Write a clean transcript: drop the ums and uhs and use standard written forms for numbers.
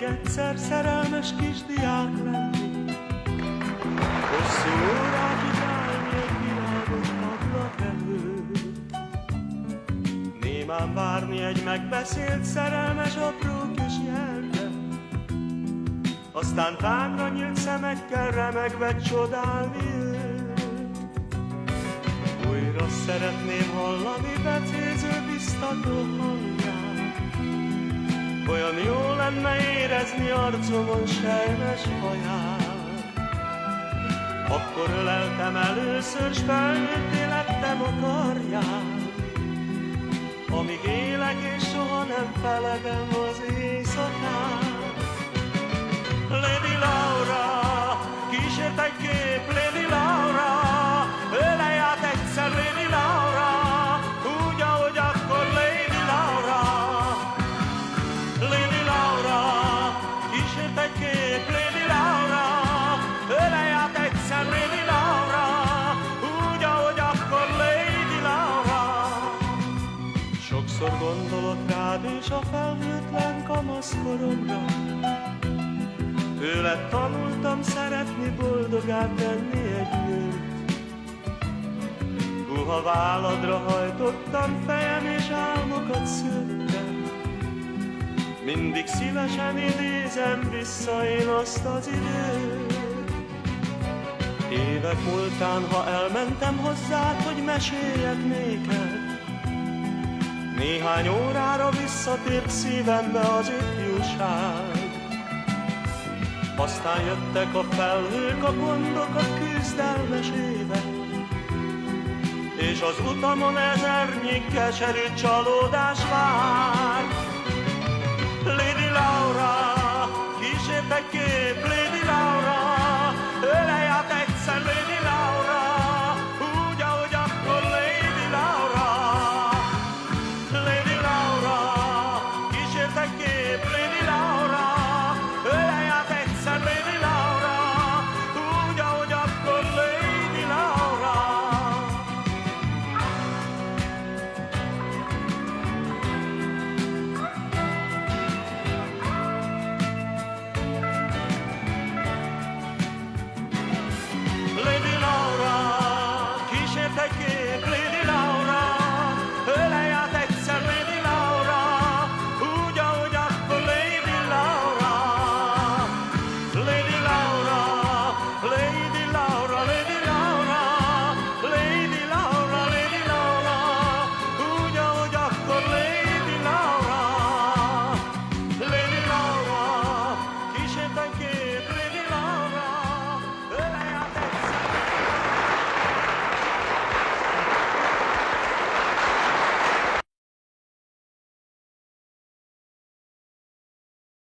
egyszer szerelmes kisdiák lenni, hosszú órákig állni egy világos ablak előtt, némán várni egy megbeszélt szerelmes apró kis nyelvet, aztán tágra nyílt szemekkel remegve csodálni őt. Újra szeretném hallani becéző biztató hangját, olyan jó lenne érezni arcomon sejmes haját. Akkor öleltem először, s felnőtté lettem a karját, amíg élek és soha nem feledem az éjszakát. Lady Laura, kísért egy kép, Lady Laura, ölelj át egyszer, Lady Laura, úgy, ahogy akkor, Lady Laura. Lady Laura, kísért egy kép, Lady Laura, ölelj át egyszer, Lady Laura, úgy, ahogy akkor, Lady Laura. Sokszor gondolok rád és a felhőtlen kamaszkoromra, tőled tanultam szeretni, boldogá tenni egy nőt. Puha válladra hajtottam fejem és álmokat szőttem, mindig szívesen idézem vissza én azt az időt. Évek múltán, ha elmentem hozzád, hogy meséljek néked, néhány órára visszatért szívembe az ifjúság. Aztán jöttek a felhők, a gondok, a küzdelmes évek, és az utamon ezernyi keserű csalódás vár. Lady Laura, kísértek ki